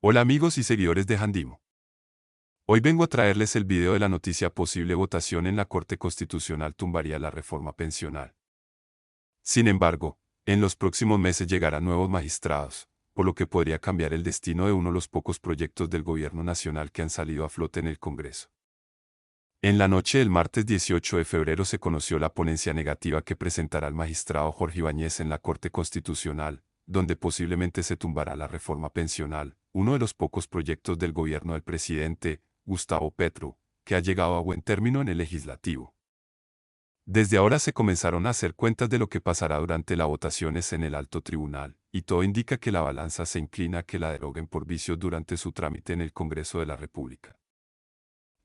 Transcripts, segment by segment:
Hola amigos y seguidores de Handimo. Hoy vengo a traerles el video de la noticia: posible votación en la Corte Constitucional tumbaría la reforma pensional. Sin embargo, en los próximos meses llegarán nuevos magistrados, por lo que podría cambiar el destino de uno de los pocos proyectos del gobierno nacional que han salido a flote en el Congreso. En la noche del martes 18 de febrero se conoció la ponencia negativa que presentará el magistrado Jorge Ibáñez en la Corte Constitucional, donde posiblemente se tumbará la reforma pensional, uno de los pocos proyectos del gobierno del presidente, Gustavo Petro, que ha llegado a buen término en el legislativo. Desde ahora se comenzaron a hacer cuentas de lo que pasará durante las votaciones en el alto tribunal, y todo indica que la balanza se inclina a que la deroguen por vicios durante su trámite en el Congreso de la República.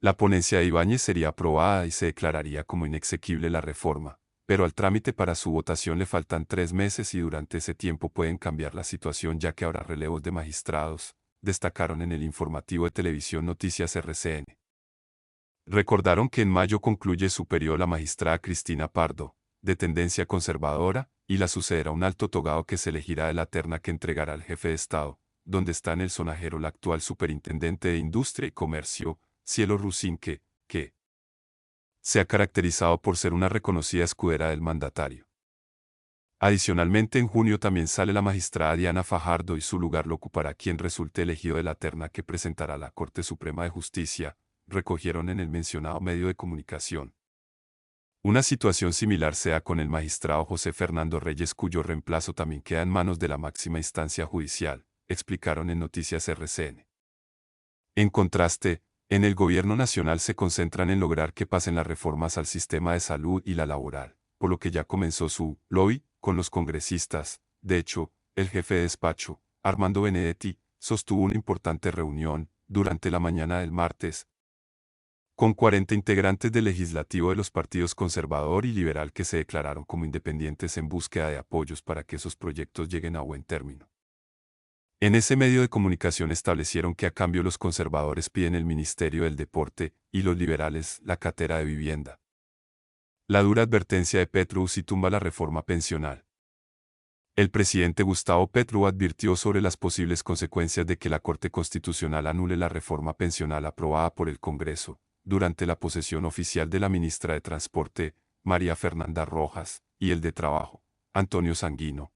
La ponencia de Ibáñez sería aprobada y se declararía como inexequible la reforma, pero al trámite para su votación le faltan 3 meses y durante ese tiempo pueden cambiar la situación, ya que habrá relevos de magistrados, destacaron en el informativo de Televisión Noticias RCN. Recordaron que en mayo concluye su periodo la magistrada Cristina Pardo, de tendencia conservadora, y la sucederá un alto togado que se elegirá de la terna que entregará al jefe de Estado, donde está en el sonajero la actual superintendente de Industria y Comercio, Cielo Rusín, que se ha caracterizado por ser una reconocida escudera del mandatario. Adicionalmente, en junio también sale la magistrada Diana Fajardo y su lugar lo ocupará quien resulte elegido de la terna que presentará la Corte Suprema de Justicia, recogieron en el mencionado medio de comunicación. Una situación similar se da con el magistrado José Fernando Reyes, cuyo reemplazo también queda en manos de la máxima instancia judicial, explicaron en Noticias RCN. En contraste, en el gobierno nacional se concentran en lograr que pasen las reformas al sistema de salud y la laboral, por lo que ya comenzó su lobby con los congresistas. De hecho, el jefe de despacho, Armando Benedetti, sostuvo una importante reunión durante la mañana del martes con 40 integrantes del legislativo de los partidos conservador y liberal que se declararon como independientes en búsqueda de apoyos para que esos proyectos lleguen a buen término. En ese medio de comunicación establecieron que a cambio los conservadores piden el Ministerio del Deporte y los liberales la cátedra de vivienda. La dura advertencia de Petro si tumba la reforma pensional. El presidente Gustavo Petro advirtió sobre las posibles consecuencias de que la Corte Constitucional anule la reforma pensional aprobada por el Congreso, durante la posesión oficial de la ministra de Transporte, María Fernanda Rojas, y el de Trabajo, Antonio Sanguino.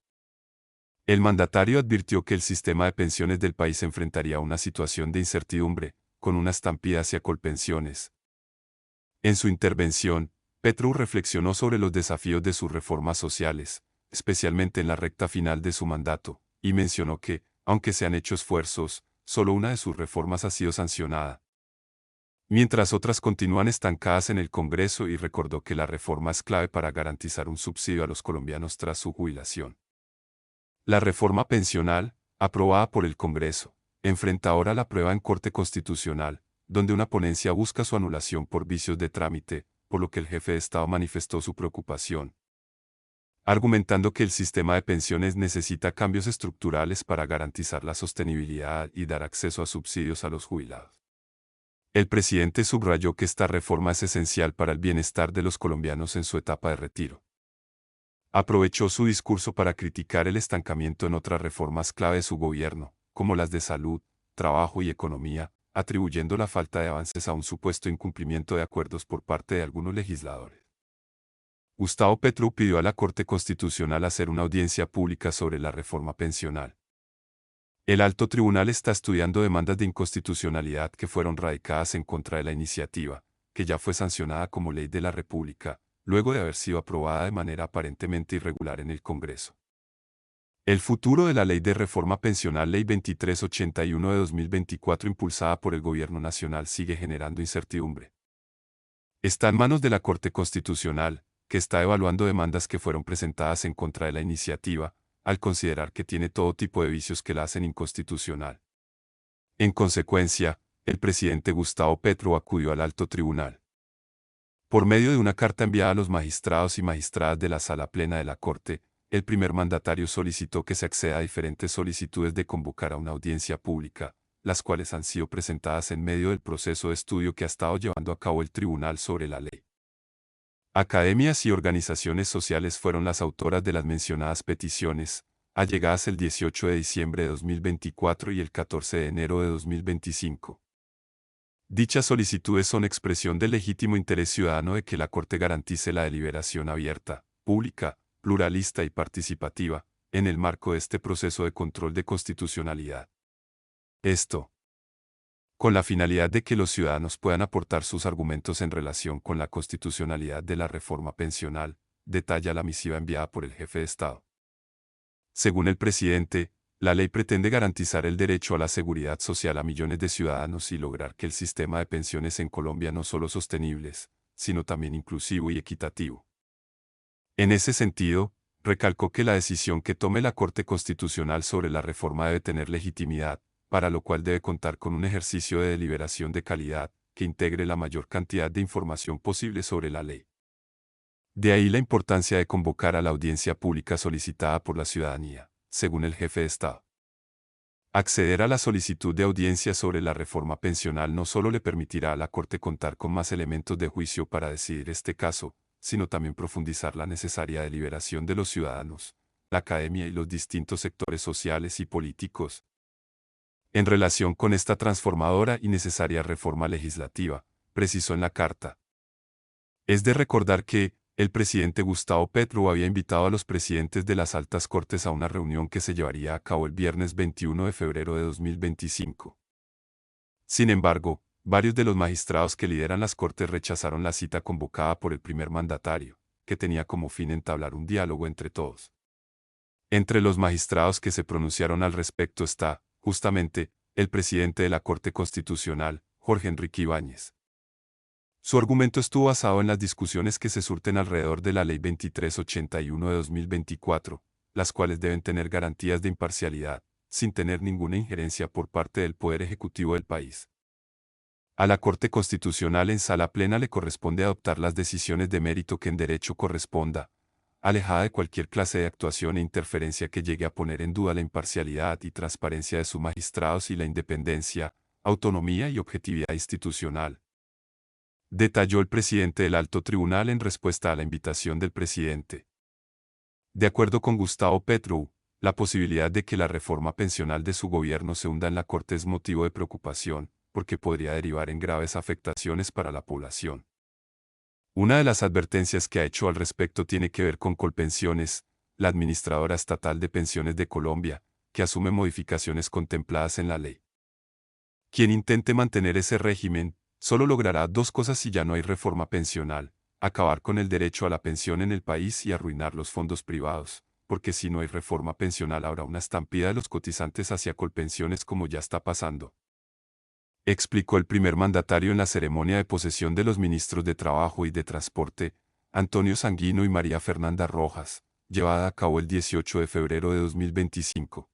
El mandatario advirtió que el sistema de pensiones del país enfrentaría a una situación de incertidumbre, con una estampida hacia Colpensiones. En su intervención, Petro reflexionó sobre los desafíos de sus reformas sociales, especialmente en la recta final de su mandato, y mencionó que, aunque se han hecho esfuerzos, solo una de sus reformas ha sido sancionada, mientras otras continúan estancadas en el Congreso, y recordó que la reforma es clave para garantizar un subsidio a los colombianos tras su jubilación. La reforma pensional, aprobada por el Congreso, enfrenta ahora la prueba en Corte Constitucional, donde una ponencia busca su anulación por vicios de trámite, por lo que el jefe de Estado manifestó su preocupación, argumentando que el sistema de pensiones necesita cambios estructurales para garantizar la sostenibilidad y dar acceso a subsidios a los jubilados. El presidente subrayó que esta reforma es esencial para el bienestar de los colombianos en su etapa de retiro. Aprovechó su discurso para criticar el estancamiento en otras reformas clave de su gobierno, como las de salud, trabajo y economía, atribuyendo la falta de avances a un supuesto incumplimiento de acuerdos por parte de algunos legisladores. Gustavo Petro pidió a la Corte Constitucional hacer una audiencia pública sobre la reforma pensional. El alto tribunal está estudiando demandas de inconstitucionalidad que fueron radicadas en contra de la iniciativa, que ya fue sancionada como ley de la República, luego de haber sido aprobada de manera aparentemente irregular en el Congreso. El futuro de la Ley de Reforma Pensional Ley 2381 de 2024 impulsada por el Gobierno Nacional sigue generando incertidumbre. Está en manos de la Corte Constitucional, que está evaluando demandas que fueron presentadas en contra de la iniciativa, al considerar que tiene todo tipo de vicios que la hacen inconstitucional. En consecuencia, el presidente Gustavo Petro acudió al alto tribunal. Por medio de una carta enviada a los magistrados y magistradas de la Sala Plena de la Corte, el primer mandatario solicitó que se acceda a diferentes solicitudes de convocar a una audiencia pública, las cuales han sido presentadas en medio del proceso de estudio que ha estado llevando a cabo el tribunal sobre la ley. Academias y organizaciones sociales fueron las autoras de las mencionadas peticiones, allegadas el 18 de diciembre de 2024 y el 14 de enero de 2025. Dichas solicitudes son expresión del legítimo interés ciudadano de que la Corte garantice la deliberación abierta, pública, pluralista y participativa, en el marco de este proceso de control de constitucionalidad. Esto, con la finalidad de que los ciudadanos puedan aportar sus argumentos en relación con la constitucionalidad de la reforma pensional, detalla la misiva enviada por el jefe de Estado. Según el presidente, la ley pretende garantizar el derecho a la seguridad social a millones de ciudadanos y lograr que el sistema de pensiones en Colombia no solo sostenibles, sino también inclusivo y equitativo. En ese sentido, recalcó que la decisión que tome la Corte Constitucional sobre la reforma debe tener legitimidad, para lo cual debe contar con un ejercicio de deliberación de calidad, que integre la mayor cantidad de información posible sobre la ley. De ahí la importancia de convocar a la audiencia pública solicitada por la ciudadanía, según el jefe de Estado. Acceder a la solicitud de audiencia sobre la reforma pensional no solo le permitirá a la Corte contar con más elementos de juicio para decidir este caso, sino también profundizar la necesaria deliberación de los ciudadanos, la academia y los distintos sectores sociales y políticos, en relación con esta transformadora y necesaria reforma legislativa, precisó en la carta. Es de recordar que, el presidente Gustavo Petro había invitado a los presidentes de las altas cortes a una reunión que se llevaría a cabo el viernes 21 de febrero de 2025. Sin embargo, varios de los magistrados que lideran las cortes rechazaron la cita convocada por el primer mandatario, que tenía como fin entablar un diálogo entre todos. Entre los magistrados que se pronunciaron al respecto está, justamente, el presidente de la Corte Constitucional, Jorge Enrique Ibáñez. Su argumento estuvo basado en las discusiones que se surten alrededor de la Ley 2381 de 2024, las cuales deben tener garantías de imparcialidad, sin tener ninguna injerencia por parte del Poder Ejecutivo del país. A la Corte Constitucional en sala plena le corresponde adoptar las decisiones de mérito que en derecho corresponda, alejada de cualquier clase de actuación e interferencia que llegue a poner en duda la imparcialidad y transparencia de sus magistrados y la independencia, autonomía y objetividad institucional, detalló el presidente del Alto Tribunal en respuesta a la invitación del presidente. De acuerdo con Gustavo Petro, la posibilidad de que la reforma pensional de su gobierno se hunda en la Corte es motivo de preocupación, porque podría derivar en graves afectaciones para la población. Una de las advertencias que ha hecho al respecto tiene que ver con Colpensiones, la administradora estatal de pensiones de Colombia, que asume modificaciones contempladas en la ley. Quien intente mantener ese régimen, solo logrará dos cosas si ya no hay reforma pensional: acabar con el derecho a la pensión en el país y arruinar los fondos privados, porque si no hay reforma pensional habrá una estampida de los cotizantes hacia Colpensiones como ya está pasando, explicó el primer mandatario en la ceremonia de posesión de los ministros de Trabajo y de Transporte, Antonio Sanguino y María Fernanda Rojas, llevada a cabo el 18 de febrero de 2025.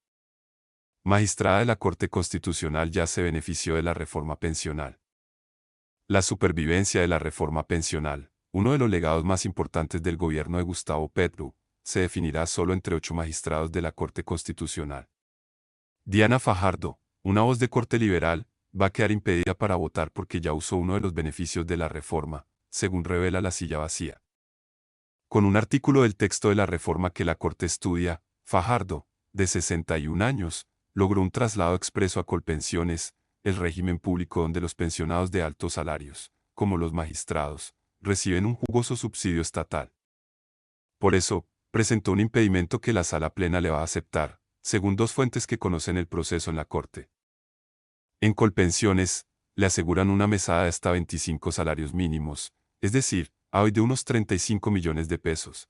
Magistrada de la Corte Constitucional ya se benefició de la reforma pensional. La supervivencia de la reforma pensional, uno de los legados más importantes del gobierno de Gustavo Petro, se definirá solo entre 8 magistrados de la Corte Constitucional. Diana Fajardo, una voz de corte liberal, va a quedar impedida para votar porque ya usó uno de los beneficios de la reforma, según revela La Silla Vacía. Con un artículo del texto de la reforma que la Corte estudia, Fajardo, de 61 años, logró un traslado expreso a Colpensiones, el régimen público donde los pensionados de altos salarios, como los magistrados, reciben un jugoso subsidio estatal. Por eso, presentó un impedimento que la sala plena le va a aceptar, según dos fuentes que conocen el proceso en la Corte. En Colpensiones, le aseguran una mesada de hasta 25 salarios mínimos, es decir, a hoy de unos 35 millones de pesos.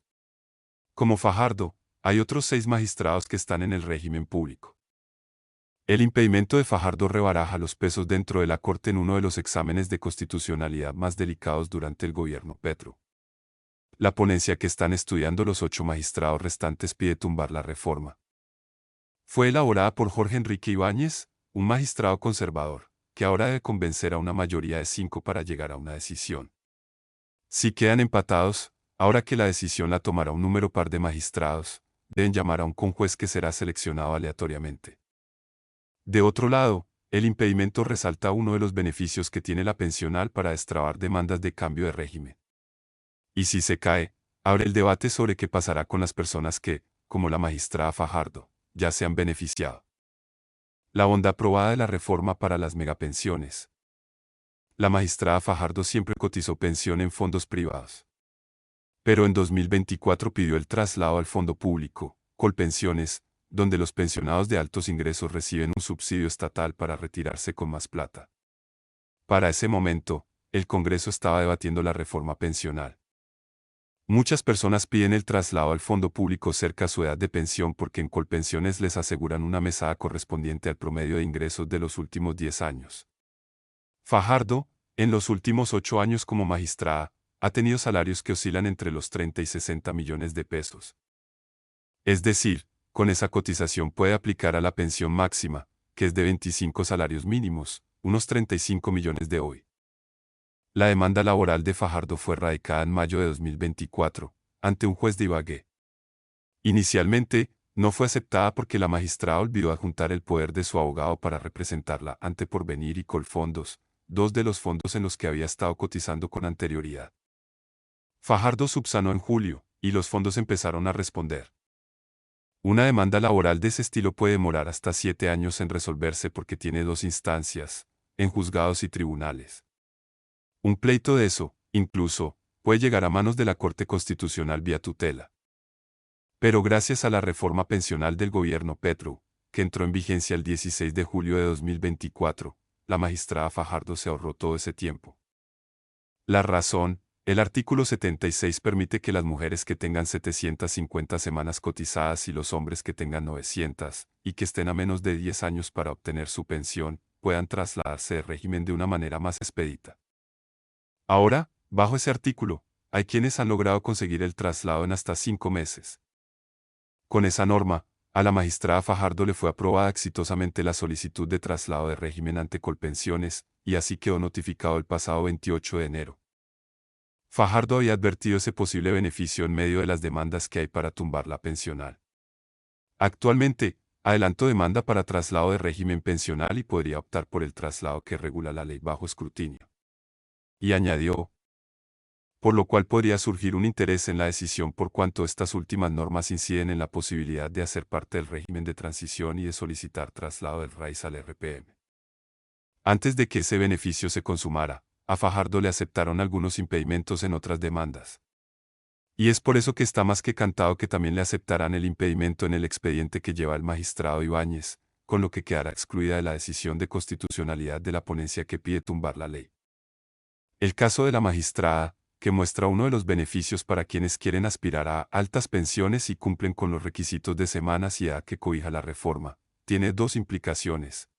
Como Fajardo, hay otros 6 magistrados que están en el régimen público. El impedimento de Fajardo rebaraja los pesos dentro de la Corte en uno de los exámenes de constitucionalidad más delicados durante el gobierno Petro. La ponencia que están estudiando los 8 magistrados restantes pide tumbar la reforma. Fue elaborada por Jorge Enrique Ibáñez, un magistrado conservador, que ahora debe convencer a una mayoría de 5 para llegar a una decisión. Si quedan empatados, ahora que la decisión la tomará un número par de magistrados, deben llamar a un conjuez que será seleccionado aleatoriamente. De otro lado, el impedimento resalta uno de los beneficios que tiene la pensional para destrabar demandas de cambio de régimen. Y si se cae, abre el debate sobre qué pasará con las personas que, como la magistrada Fajardo, ya se han beneficiado. La bondad probada de la reforma para las megapensiones. La magistrada Fajardo siempre cotizó pensión en fondos privados. Pero en 2024 pidió el traslado al fondo público, Colpensiones, donde los pensionados de altos ingresos reciben un subsidio estatal para retirarse con más plata. Para ese momento, el Congreso estaba debatiendo la reforma pensional. Muchas personas piden el traslado al fondo público cerca a su edad de pensión porque en Colpensiones les aseguran una mesada correspondiente al promedio de ingresos de los últimos 10 años. Fajardo, en los últimos 8 años como magistrada, ha tenido salarios que oscilan entre los 30 y 60 millones de pesos. Es decir, con esa cotización puede aplicar a la pensión máxima, que es de 25 salarios mínimos, unos 35 millones de hoy. La demanda laboral de Fajardo fue radicada en mayo de 2024, ante un juez de Ibagué. Inicialmente, no fue aceptada porque la magistrada olvidó adjuntar el poder de su abogado para representarla ante Porvenir y Colfondos, dos de los fondos en los que había estado cotizando con anterioridad. Fajardo subsanó en julio, y los fondos empezaron a responder. Una demanda laboral de ese estilo puede demorar hasta 7 años en resolverse porque tiene 2 instancias, en juzgados y tribunales. Un pleito de eso, incluso, puede llegar a manos de la Corte Constitucional vía tutela. Pero gracias a la reforma pensional del gobierno Petro, que entró en vigencia el 16 de julio de 2024, la magistrada Fajardo se ahorró todo ese tiempo. La razón, el artículo 76 permite que las mujeres que tengan 750 semanas cotizadas y los hombres que tengan 900, y que estén a menos de 10 años para obtener su pensión, puedan trasladarse de régimen de una manera más expedita. Ahora, bajo ese artículo, hay quienes han logrado conseguir el traslado en hasta 5 meses. Con esa norma, a la magistrada Fajardo le fue aprobada exitosamente la solicitud de traslado de régimen ante Colpensiones, y así quedó notificado el pasado 28 de enero. Fajardo había advertido ese posible beneficio en medio de las demandas que hay para tumbar la pensional. Actualmente, adelantó demanda para traslado de régimen pensional y podría optar por el traslado que regula la ley bajo escrutinio. Y añadió, por lo cual podría surgir un interés en la decisión por cuanto estas últimas normas inciden en la posibilidad de hacer parte del régimen de transición y de solicitar traslado del RAIS al RPM. Antes de que ese beneficio se consumara, a Fajardo le aceptaron algunos impedimentos en otras demandas. Y es por eso que está más que cantado que también le aceptarán el impedimento en el expediente que lleva el magistrado Ibáñez, con lo que quedará excluida de la decisión de constitucionalidad de la ponencia que pide tumbar la ley. El caso de la magistrada, que muestra uno de los beneficios para quienes quieren aspirar a altas pensiones y cumplen con los requisitos de semanas y edad que cobija la reforma, tiene 2 implicaciones.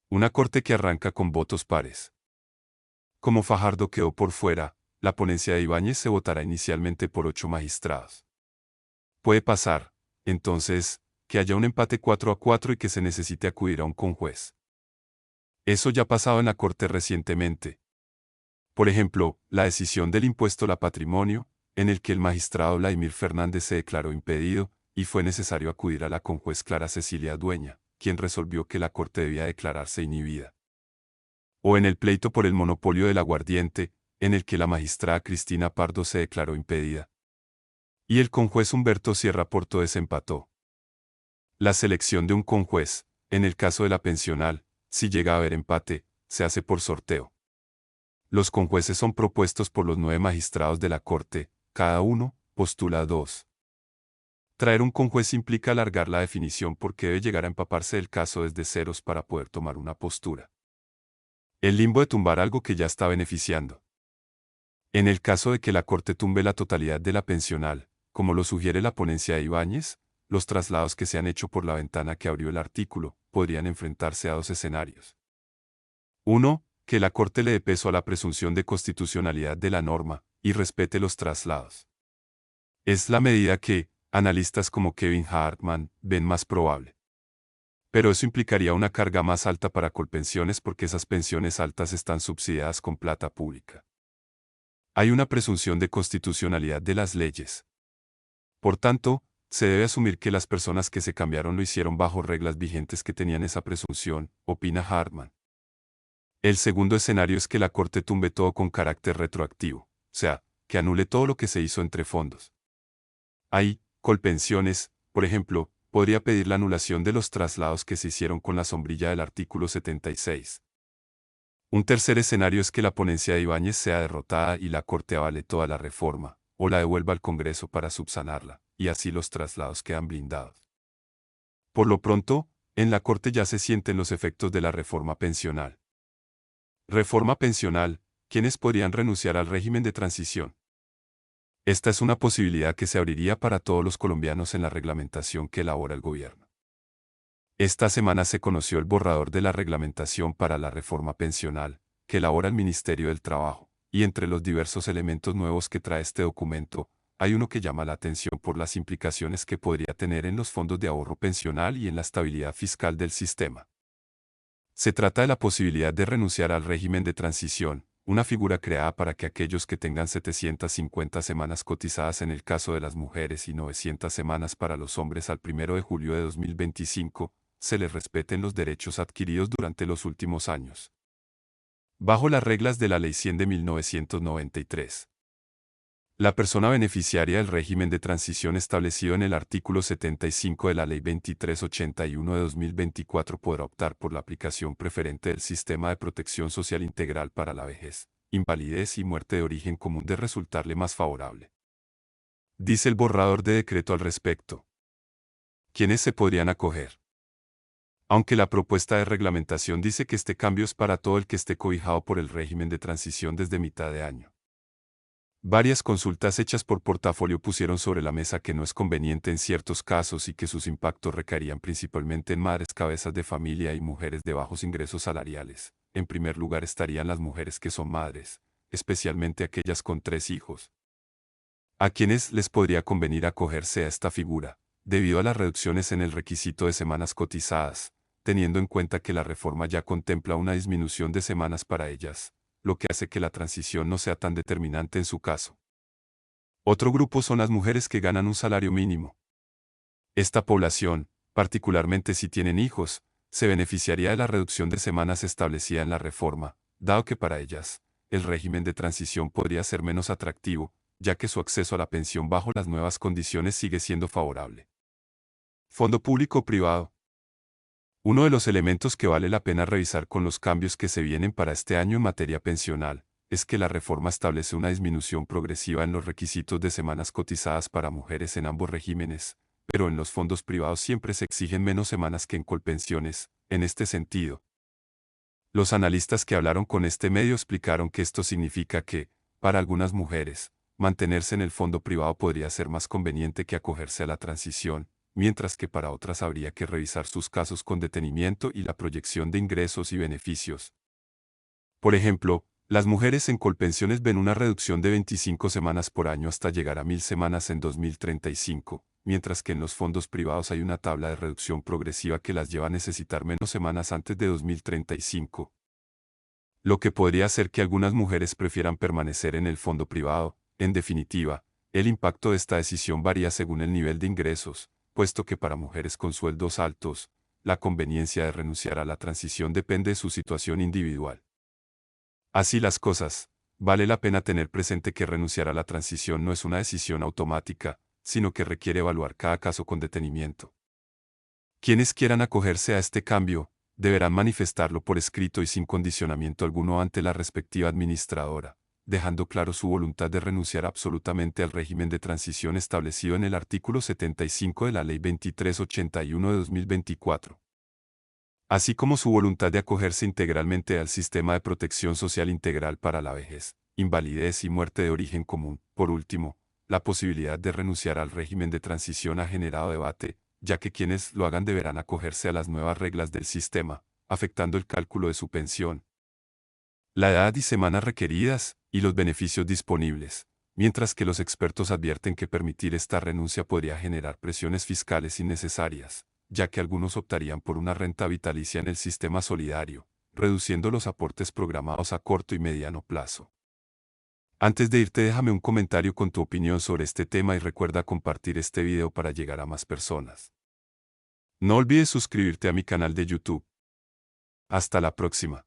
Una corte que arranca con votos pares. Como Fajardo quedó por fuera, la ponencia de Ibáñez se votará inicialmente por 8 magistrados. Puede pasar, entonces, que haya un empate 4-4 y que se necesite acudir a un conjuez. Eso ya ha pasado en la Corte recientemente. Por ejemplo, la decisión del impuesto al patrimonio, en el que el magistrado Vladimir Fernández se declaró impedido, y fue necesario acudir a la conjuez Clara Cecilia Dueña, quien resolvió que la Corte debía declararse inhibida. O en el pleito por el monopolio del aguardiente, en el que la magistrada Cristina Pardo se declaró impedida. Y el conjuez Humberto Sierra Porto desempató. La selección de un conjuez, en el caso de la pensional, si llega a haber empate, se hace por sorteo. Los conjueces son propuestos por los 9 magistrados de la Corte, cada uno postula 2. Traer un conjuez implica alargar la definición porque debe llegar a empaparse del caso desde ceros para poder tomar una postura. El limbo de tumbar algo que ya está beneficiando. En el caso de que la Corte tumbe la totalidad de la pensional, como lo sugiere la ponencia de Ibáñez, los traslados que se han hecho por la ventana que abrió el artículo podrían enfrentarse a 2 escenarios. 1. Que la Corte le dé peso a la presunción de constitucionalidad de la norma, y respete los traslados. Es la medida que, analistas como Kevin Hartman, ven más probable. Pero eso implicaría una carga más alta para Colpensiones porque esas pensiones altas están subsidiadas con plata pública. Hay una presunción de constitucionalidad de las leyes. Por tanto, se debe asumir que las personas que se cambiaron lo hicieron bajo reglas vigentes que tenían esa presunción, opina Hartman. El segundo escenario es que la Corte tumbe todo con carácter retroactivo, o sea, que anule todo lo que se hizo entre fondos. Ahí, Colpensiones, por ejemplo, podría pedir la anulación de los traslados que se hicieron con la sombrilla del artículo 76. Un tercer escenario es que la ponencia de Ibáñez sea derrotada y la Corte avale toda la reforma, o la devuelva al Congreso para subsanarla, y así los traslados quedan blindados. Por lo pronto, en la Corte ya se sienten los efectos de la reforma pensional. Reforma pensional, ¿quiénes podrían renunciar al régimen de transición? Esta es una posibilidad que se abriría para todos los colombianos en la reglamentación que elabora el gobierno. Esta semana se conoció el borrador de la reglamentación para la reforma pensional, que elabora el Ministerio del Trabajo, y entre los diversos elementos nuevos que trae este documento, hay uno que llama la atención por las implicaciones que podría tener en los fondos de ahorro pensional y en la estabilidad fiscal del sistema. Se trata de la posibilidad de renunciar al régimen de transición, una figura creada para que aquellos que tengan 750 semanas cotizadas en el caso de las mujeres y 900 semanas para los hombres al 1 de julio de 2025, se les respeten los derechos adquiridos durante los últimos años. Bajo las reglas de la Ley 100 de 1993. La persona beneficiaria del régimen de transición establecido en el artículo 75 de la Ley 2381 de 2024 podrá optar por la aplicación preferente del Sistema de Protección Social Integral para la vejez, invalidez y muerte de origen común de resultarle más favorable. Dice el borrador de decreto al respecto. ¿Quiénes se podrían acoger? Aunque la propuesta de reglamentación dice que este cambio es para todo el que esté cobijado por el régimen de transición desde mitad de año. Varias consultas hechas por Portafolio pusieron sobre la mesa que no es conveniente en ciertos casos y que sus impactos recaerían principalmente en madres cabezas de familia y mujeres de bajos ingresos salariales. En primer lugar estarían las mujeres que son madres, especialmente aquellas con 3 hijos. ¿A quienes les podría convenir acogerse a esta figura, debido a las reducciones en el requisito de semanas cotizadas, teniendo en cuenta que la reforma ya contempla una disminución de semanas para ellas, lo que hace que la transición no sea tan determinante en su caso? Otro grupo son las mujeres que ganan un salario mínimo. Esta población, particularmente si tienen hijos, se beneficiaría de la reducción de semanas establecida en la reforma, dado que para ellas, el régimen de transición podría ser menos atractivo, ya que su acceso a la pensión bajo las nuevas condiciones sigue siendo favorable. Fondo público-privado. Uno de los elementos que vale la pena revisar con los cambios que se vienen para este año en materia pensional, es que la reforma establece una disminución progresiva en los requisitos de semanas cotizadas para mujeres en ambos regímenes, pero en los fondos privados siempre se exigen menos semanas que en Colpensiones. En este sentido, los analistas que hablaron con este medio explicaron que esto significa que, para algunas mujeres, mantenerse en el fondo privado podría ser más conveniente que acogerse a la transición, mientras que para otras habría que revisar sus casos con detenimiento y la proyección de ingresos y beneficios. Por ejemplo, las mujeres en Colpensiones ven una reducción de 25 semanas por año hasta llegar a 1000 semanas en 2035, mientras que en los fondos privados hay una tabla de reducción progresiva que las lleva a necesitar menos semanas antes de 2035. Lo que podría hacer que algunas mujeres prefieran permanecer en el fondo privado. En definitiva, el impacto de esta decisión varía según el nivel de ingresos, puesto que para mujeres con sueldos altos, la conveniencia de renunciar a la transición depende de su situación individual. Así las cosas, vale la pena tener presente que renunciar a la transición no es una decisión automática, sino que requiere evaluar cada caso con detenimiento. Quienes quieran acogerse a este cambio, deberán manifestarlo por escrito y sin condicionamiento alguno ante la respectiva administradora, dejando claro su voluntad de renunciar absolutamente al régimen de transición establecido en el artículo 75 de la Ley 2381 de 2024. Así como su voluntad de acogerse integralmente al Sistema de Protección Social Integral para la vejez, invalidez y muerte de origen común. Por último, la posibilidad de renunciar al régimen de transición ha generado debate, ya que quienes lo hagan deberán acogerse a las nuevas reglas del sistema, afectando el cálculo de su pensión, la edad y semanas requeridas, y los beneficios disponibles, mientras que los expertos advierten que permitir esta renuncia podría generar presiones fiscales innecesarias, ya que algunos optarían por una renta vitalicia en el sistema solidario, reduciendo los aportes programados a corto y mediano plazo. Antes de irte, déjame un comentario con tu opinión sobre este tema y recuerda compartir este video para llegar a más personas. No olvides suscribirte a mi canal de YouTube. Hasta la próxima.